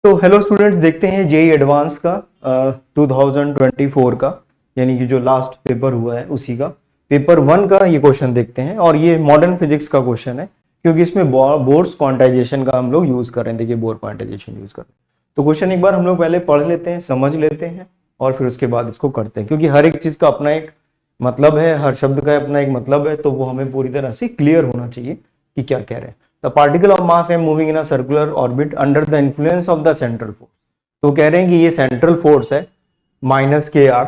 तो hello students, देखते हैं जेई एडवांस का 2024 का, यानी कि जो लास्ट पेपर हुआ है उसी का पेपर 1 का ये क्वेश्चन देखते हैं। और ये मॉडर्न फिजिक्स का क्वेश्चन है क्योंकि इसमें बोर्स क्वांटाइजेशन का हम लोग यूज कर रहे हैं। देखिए, बोर क्वांटाइजेशन यूज कर रहे हैं। तो क्वेश्चन एक बार हम लोग पहले पढ़ लेते हैं, समझ लेते हैं और फिर उसके बाद इसको करते हैं, क्योंकि हर एक चीज का अपना एक मतलब है, हर शब्द का अपना एक मतलब है, तो वो हमें पूरी तरह से क्लियर होना चाहिए कि क्या कह रहे हैं। The particle of mass am moving in a circular orbit under the influence of the central force. तो कह रहे हैं कि ये सेंट्रल फोर्स है माइनस के आर,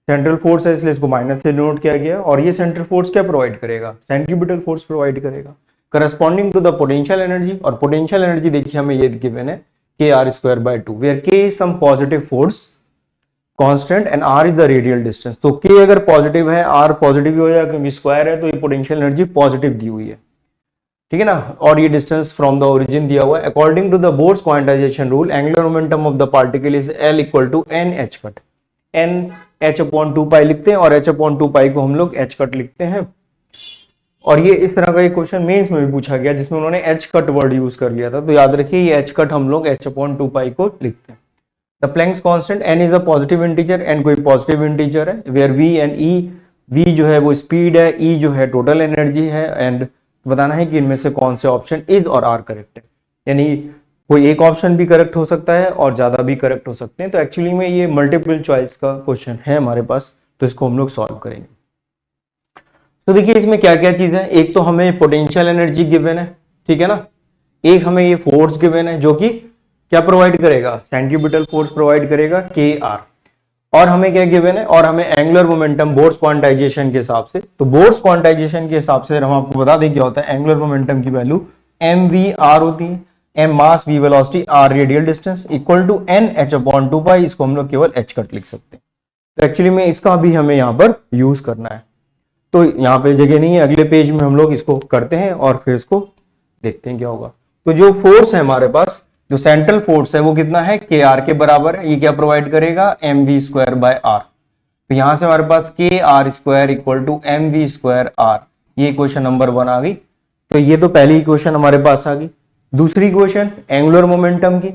सेंट्रल फोर्स है इसलिए इसको माइनस से डिनोट किया गया। और ये सेंट्रल फोर्स क्या प्रोवाइड करेगा? सेंट्रीपिटल फोर्स प्रोवाइड करेगा corresponding to the potential energy. और पोटेंशियल एनर्जी देखिए हमें ये गिवन है K R square by 2, where K is some positive force constant and R is the radial distance. तो K अगर पॉजिटिव है, आर पॉजिटिव ही हो जाएगा क्योंकि स्क्वायर है, तो ये पोटेंशियल एनर्जी पॉजिटिव दी हुई है, ठीक है ना। और ये डिस्टेंस फ्रॉम द ओरिजिन दिया हुआ है। According to the Bohr's quantization rule, angular momentum of the particle is L equal to N H cut. N H upon 2 pi लिखते हैं और एच अपॉन 2 पाई को हम लोग एच कट लिखते हैं। और ये इस तरह का एक क्वेश्चन मेंस में भी पूछा गया जिसमें उन्होंने एच कट वर्ड यूज कर लिया था, तो याद रखिए ये एच कट हम लोग एच अपॉन 2 पाई को लिखते हैं। The Planck's constant N is a positive integer, N कोई पॉजिटिव इंटीजर है, where V and E, V जो है वो स्पीड है, ई जो है टोटल एनर्जी है, एंड बताना है कि इनमें से कौन से ऑप्शन इज और आर करेक्ट है। यानी कोई एक ऑप्शन भी करेक्ट हो सकता है और ज्यादा भी करेक्ट हो सकते हैं। तो एक्चुअली में ये मल्टीपल चॉइस का क्वेश्चन है हमारे पास, तो इसको हम लोग सॉल्व करेंगे। तो देखिए इसमें क्या क्या चीज है। एक तो हमें पोटेंशियल एनर्जी गिवन है, ठीक है ना। एक हमें ये फोर्स गिवन है जो कि क्या प्रोवाइड करेगा? सेंट्रीपिटल फोर्स प्रोवाइड करेगा के आर। और हमें क्या गिवन है? और हमें एंगुलर मोमेंटम बोर्स क्वांटाइजेशन के हिसाब से, तो बोर्स क्वांटाइजेशन के हिसाब से हम आपको बता दें क्या होता है। एंगुलर मोमेंटम की वैल्यू एम वी आर होती है, M mass V velocity R radial distance equal to N H upon 2 pi. इसको हम लोग केवल एच कट लिख सकते हैं। तो एक्चुअली में इसका भी हमें यहाँ पर यूज करना है, तो यहाँ पे जगह नहीं है, अगले पेज में हम लोग इसको करते हैं और फिर इसको देखते हैं क्या होगा। तो जो फोर्स है हमारे पास, जो सेंट्रल फोर्स है वो कितना है? के आर के बराबर है। ये क्या प्रोवाइड करेगा? M V square by R. तो यहां से हमारे पास K R square equal to M V square R. ये क्वेश्चन नंबर 1 आ गई। तो ये तो पहली क्वेश्चन हमारे पास आ गई। दूसरी क्वेश्चन एंगुलर मोमेंटम की,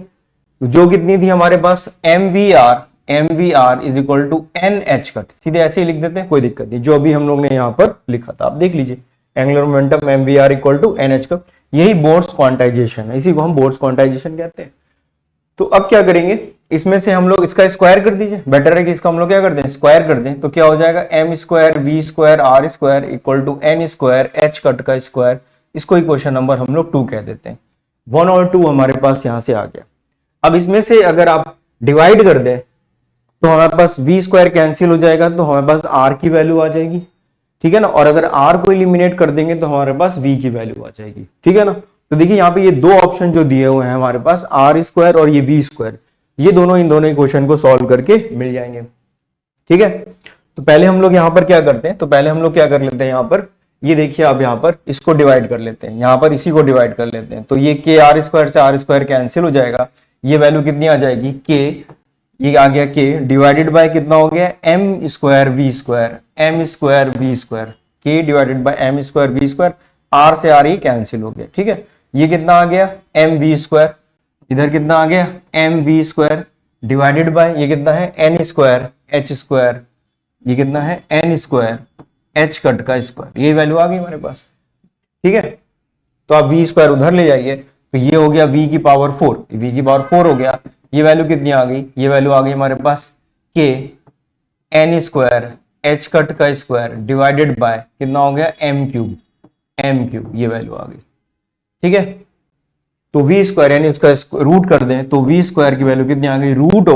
जो कितनी थी हमारे पास? M V R is equal to N H cut. सीधे ऐसे ही लिख देते हैं, कोई दिक्कत नहीं। जो अभी हम लोग ने यहाँ पर लिखा था आप देख लीजिए, angular momentum M V R equal to N H cut. यही बोर्स क्वांटाइजेशन है, इसी को हम बोर्स क्वांटाइजेशन कहते हैं। तो अब क्या करेंगे, इसमें से हम लोग इसका स्क्वायर कर दीजिए। बेटर है कि इसका हम लोग क्या कर दें? स्क्वायर कर दें। तो क्या हो जाएगा? M square V square R square equal to N square H cut का स्क्वायर। इसको इक्वेशन नंबर हम लोग 2 कह देते हैं। 1 और 2 हमारे पास यहां से आ गया। अब इसमें से अगर आप डिवाइड कर दें तो हमारे पास वी स्क्वायर कैंसिल हो जाएगा, तो हमारे पास आर की वैल्यू आ जाएगी, ठीक है ना। और अगर आर को एलिमिनेट कर देंगे तो हमारे पास वी की वैल्यू आ जाएगी, ठीक है ना। तो देखिए यहाँ पे ये दो ऑप्शन जो दिए हुए हैं हमारे पास, आर स्क्वायर और ये वी स्क्वायर, ये दोनों इन दोनों इक्वेशन को सॉल्व करके मिल जाएंगे, ठीक है। तो पहले हम लोग यहाँ पर क्या करते हैं, तो पहले हम लोग क्या कर लेते हैं, यहाँ पर ये देखिए आप यहाँ पर इसको डिवाइड कर लेते हैं, यहाँ पर इसी को डिवाइड कर लेते हैं। तो ये के आर स्क्वायर से आर स्क्वायर कैंसिल हो जाएगा, ये वैल्यू कितनी आ जाएगी? के, ये आ गया के डिवाइडेड बाय कितना हो गया? M square V square, M square V square, के divided by M square V square. R से आर ही कैंसिल हो गया, ठीक है। ये कितना आ गया? M V square. इधर कितना आ गया? M V square divided by ये कितना है? एन स्क्वायर एच स्क्वायर, ये कितना है? एन स्क्वायर एच कट का स्क्वायर। ये वैल्यू आ गई हमारे पास, ठीक है। तो आप वी स्क्वायर उधर ले जाइए, तो ये हो गया वी की पावर 4, वी की पावर 4 हो गया। ये वैल्यू कितनी आ गई? ये वैल्यू आ गई हमारे पास के एन स्क्वायर एच कट का स्क्वायर डिवाइडेड बाय कितना हो गया? एम क्यूब, ये वैल्यू आ गई, ठीक है। तो वी स्क्वायर यानी उसका रूट कर दें तो वी स्क्वायर की वैल्यू कितनी आ गई? Root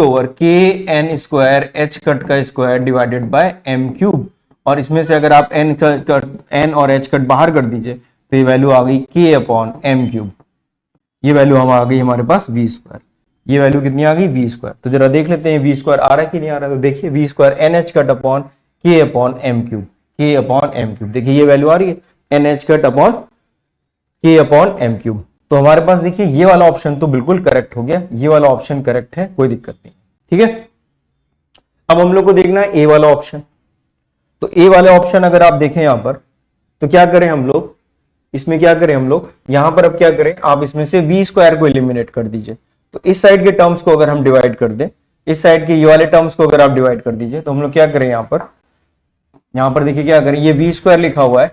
over K N square H cut का square divided by M cube. और इसमें से अगर आप एन और एच कट बाहर कर दीजिए तो ये वैल्यू आ गई के अपॉन एम क्यूब। ये वैल्यू हम आ गई हमारे पास वी स्क्वायर। ये वैल्यू कितनी आ गई? V square. तो जरा देख लेते हैं वी स्क्वायर आ रहा है कि नहीं आ रहा है। तो देखिए V square N H cut upon K upon M cube, K upon M cube. देखिए ये वैल्यू आ रही है N H cut upon K upon M cube. तो हमारे पास देखिए ये वाला ऑप्शन तो बिल्कुल करेक्ट हो गया, ये वाला ऑप्शन करेक्ट है, कोई दिक्कत नहीं, ठीक है। अब हम लोग को देखना है ए वाला ऑप्शन। तो ए वाले ऑप्शन अगर आप देखें यहां पर, तो क्या करें हम लोग, इसमें क्या करें हम लोग, यहां पर अब क्या करें, आप इसमें से वी स्क्वायर को एलिमिनेट कर दीजिए। तो इस साइड के टर्म्स को अगर हम डिवाइड कर दें, इस साइड के ये वाले टर्म्स को अगर आप डिवाइड कर दीजिए, तो हम लोग क्या करें यहां पर देखिए क्या करें, ये वी स्क्वायर लिखा हुआ है,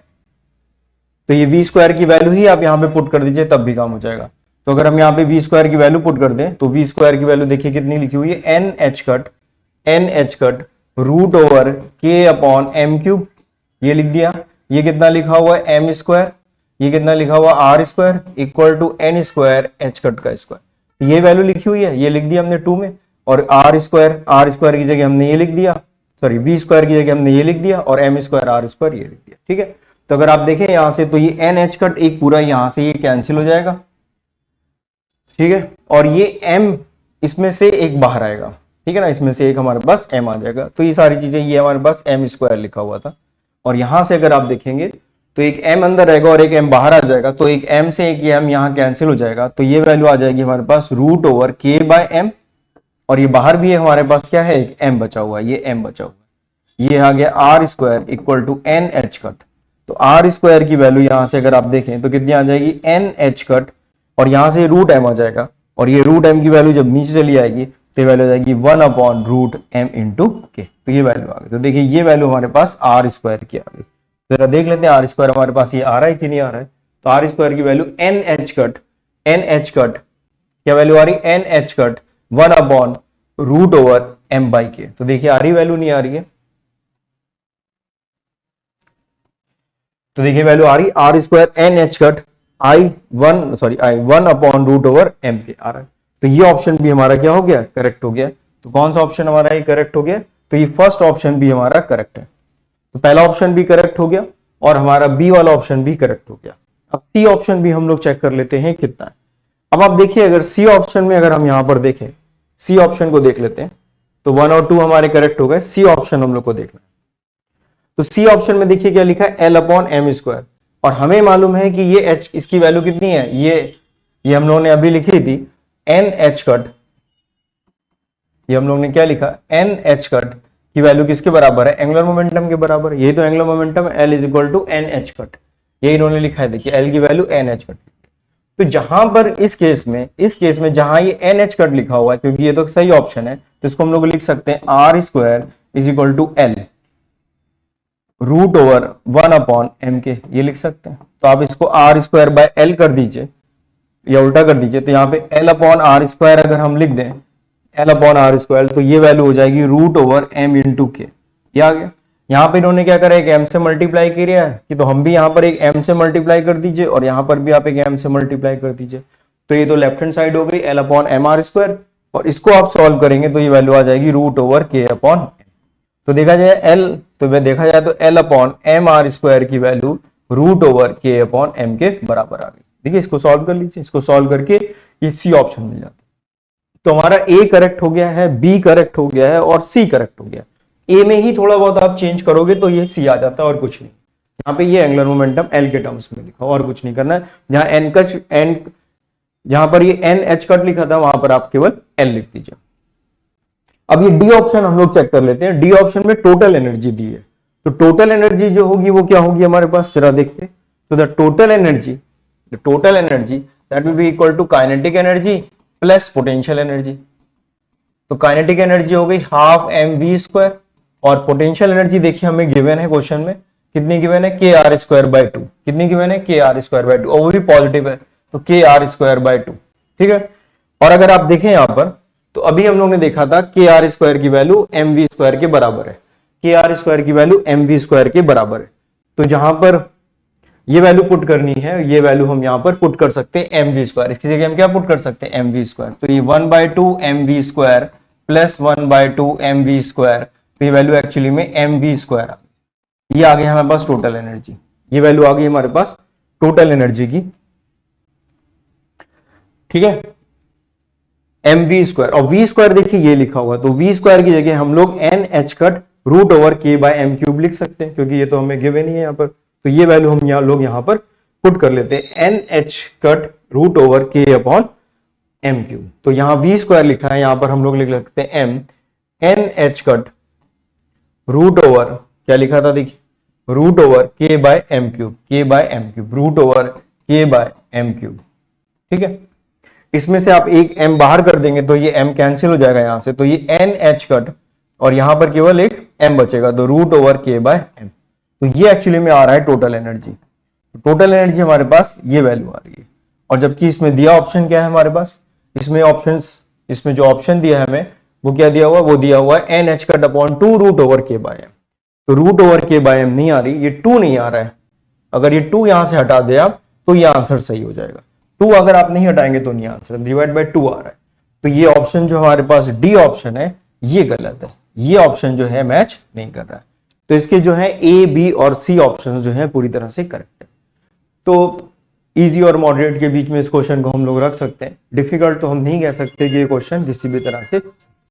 तो ये वी स्क्वायर की वैल्यू ही आप यहां पे पुट कर दीजिए, तब भी काम हो जाएगा। तो अगर हम यहाँ पे वी स्क्वायर की वैल्यू पुट कर दें, तो वी स्क्वायर की वैल्यू देखिए कितनी लिखी हुई है, N H cut root over K upon M cube, ये लिख दिया। ये कितना लिखा हुआ है, एम स्क्वायर, ये कितना लिखा हुआ R square equal to N square H cut का स्क्वायर, ये वैल्यू लिखी हुई है, ये लिख दिया हमने 2 में। और आर स्क्वायर की जगह हमने ये लिख दिया, सॉरी वी स्क्वायर की जगह हमने ये लिख दिया, और एम स्क्वायर आर स्क्वायर ये लिख दिया। ठीक है, तो अगर आप देखें यहां से, तो ये एन एच कट एक पूरा यहां से ये कैंसिल हो जाएगा, ठीक है, और ये एम इसमें से एक बाहर आएगा, ठीक है ना, इसमें से एक हमारे पास एम आ जाएगा। तो ये सारी चीजें, ये हमारे पास एम स्क्वायर लिखा हुआ था, और यहां से अगर आप देखेंगे तो एक एम अंदर रहेगा और एक एम बाहर आ जाएगा, तो एक एम से एक एम यहां कैंसिल हो जाएगा, तो ये वैल्यू आ जाएगी हमारे पास root over K by M, और ये बाहर भी है हमारे पास क्या है, एक एम बचा हुआ है, ये एम बचा हुआ है, ये आ गया R square equal to N H cut. तो आर स्क्वायर की वैल्यू यहां से अगर आप देखें तो कितनी आ जाएगी, एन एच कट, और यहां से रूट एम आ जाएगा, और ये रूट एम की वैल्यू जब नीचे चली आएगी तो वैल्यू आ जाएगी 1 अपॉन रूट एम इंटू के, तो ये वैल्यू आ गई। तो देखिए ये वैल्यू हमारे पास आर स्क्वायर की आ गई। तो जरा देख लेते हैं आर स्क्वायर हमारे पास ये आ रहा है कि नहीं आ रहा है। तो आर स्क्वायर की वैल्यू एन एच कट क्या वैल्यू आ रही, N H cut 1 upon root over M by K. तो देखिए आ रही वैल्यू, नहीं आ रही है, तो देखिए वैल्यू आ रही R square N H cut आई 1 upon root over M K आ रहा है। तो ये ऑप्शन भी हमारा क्या हो गया, करेक्ट हो गया। तो कौन सा ऑप्शन हमारा ये करेक्ट हो गया, तो ये फर्स्ट ऑप्शन भी हमारा करेक्ट है। तो पहला ऑप्शन भी करेक्ट हो गया और हमारा बी वाला ऑप्शन भी करेक्ट हो गया। अब सी ऑप्शन भी हम लोग चेक कर लेते हैं कितना है। अब आप देखिए अगर सी ऑप्शन में अगर हम यहां पर देखें, सी ऑप्शन को देख लेते हैं, तो 1 और 2 हमारे करेक्ट हो गए। सी ऑप्शन हम लोग को देखना है, तो सी ऑप्शन में देखिए क्या लिखा है, एल अपॉन एम स्क्वायर, और हमें मालूम है कि ये एच, इसकी वैल्यू कितनी है, ये हम लोगों ने अभी लिखी थी एन एच कट, ये हम लोग ने क्या लिखा, एन एच कट की वैल्यू किसके बराबर है, एंगुलर मोमेंटम के बराबर। ये तो angular momentum L is equal to N H cut, ये इन्होंने लिखा है, देखिए एल की वैल्यू एन एच कट। तो जहां पर इस केस में जहां ये एन एच कट लिखा हुआ है, क्योंकि ये तो सही ऑप्शन है, तो इसको हम लोग लिख सकते हैं R square is equal to L root over 1 upon M K, ये लिख सकते हैं। तो आप इसको आर स्क्वायर बाय एल कर दीजिए या उल्टा कर दीजिए, तो यहाँ पे एल अपॉन आर स्क्वायर अगर हम लिख दें, एल अपॉन आर स्क्वायर, तो ये वैल्यू हो जाएगी रूट ओवर एम इंटू के, ये आ गया। यहाँ पे इन्होंने क्या करा, एक एम से मल्टीप्लाई किया है कि, तो हम भी यहाँ पर एक एम से मल्टीप्लाई कर दीजिए और यहाँ पर भी आप एक एम से मल्टीप्लाई कर दीजिए। तो ये तो लेफ्ट हैंड साइड हो गई L upon M R square, और इसको आप सॉल्व करेंगे तो ये वैल्यू आ जाएगी root over K upon M. तो देखा जाए तो L upon M R square की value root over K upon M के बराबर आ गई। देखिए इसको सॉल्व कर लीजिए, इसको सॉल्व करके ये सी ऑप्शन मिल जाता है। तो हमारा ए करेक्ट हो गया है, बी करेक्ट हो गया है और सी करेक्ट हो गया। ए में ही थोड़ा बहुत आप चेंज करोगे तो ये सी आ जाता है और कुछ नहीं। यहाँ पे ये एंगुलर मोमेंटम एल के टर्म्स में लिखा और कुछ नहीं करना है। जहां पर ये एन एच कट लिखा था वहां पर आप केवल एल लिख दीजिए। अब ये डी ऑप्शन हम लोग चेक कर लेते हैं। डी ऑप्शन में टोटल एनर्जी दी है, तो टोटल एनर्जी जो होगी वो क्या होगी हमारे पास, जरा देखते हैं। तो the total energy that will be equal to kinetic energy plus potential energy. तो काइनेटिक एनर्जी हो गई हाफ एम वी स्क्वायर, और पोटेंशियल एनर्जी देखिए हमें गिवन है क्वेश्चन में, कितनी गिवन है, के आर स्क्वायर बाय 2। कितनी गिवन है, के आर स्क्वायर बाय 2, और वो भी पॉजिटिव है, तो के आर स्क्वायर बाय 2। ठीक है, और अगर आप देखें यहां पर, तो अभी हम लोग ने देखा था के आर स्क्वायर की वैल्यू एम वी स्क्वायर के बराबर है, के आर स्क्वायर की वैल्यू एम वी स्क्वायर के बराबर है। तो जहां पर ये वैल्यू पुट करनी है, ये वैल्यू हम यहां पर पुट कर सकते हैं एम वी स्क्वायर, इसकी जगह हम क्या पुट कर सकते हैं, एम वी स्क्वायर। तो ये 1/2 M V square plus 1/2 M V square, तो ये वैल्यू एक्चुअली में एम वी स्क्वायर आ गई। ये आ गई हमारे पास टोटल एनर्जी, ये वैल्यू आ गई हमारे पास टोटल एनर्जी की। ठीक है, एम वी स्क्वायर, और वी स्क्वायर देखिए ये लिखा हुआ, तो वी स्क्वायर की जगह हम लोग N H cut root over K by M cube लिख सकते हैं, क्योंकि ये तो हमें गिवन ही है यहाँ पर। तो ये वैल्यू हम यहाँ पर पुट कर लेते हैं, N H cut root over K upon M cube. तो यहाँ वी स्क्वायर लिखा है, यहाँ पर हम लोग लिख सकते हैं M N H cut root over, क्या लिखा था देखिए, root over K by M cube, K by M cube, root over K by M cube. ठीक है, इसमें से आप एक m बाहर कर देंगे तो ये m कैंसिल हो जाएगा यहां से, तो ये NH कट और यहां पर केवल एक m बचेगा, तो √/k/m। तो ये एक्चुअली में आ रहा है टोटल एनर्जी। टोटल एनर्जी हमारे पास ये वैल्यू आ रही है। और जबकि इसमें दिया ऑप्शन क्या है हमारे पास, इसमें जो ऑप्शन दिया है हमें वो क्या दिया हुआ है, वो दिया हुआ है NH कट अपॉन 2 √/k/m। तो √/k/m नहीं आ रही, ये 2 नहीं आ रहा है। अगर ये 2 यहां से हटा दे आप तो ये आंसर सही हो जाएगा। 2 अगर आप नहीं हटाएंगे तो नहीं, आंसर डिवाइड बाय 2 आ रहा है। तो ये ऑप्शन जो हमारे पास डी ऑप्शन है ये गलत है, ये ऑप्शन जो है मैच नहीं कर रहा है। तो इसके जो है ए, बी और सी ऑप्शन जो है पूरी तरह से करेक्ट है। तो इजी और मॉडरेट के बीच में इस क्वेश्चन को हम लोग रख सकते हैं। डिफिकल्ट तो हम नहीं कह सकते कि ये क्वेश्चन किसी भी तरह से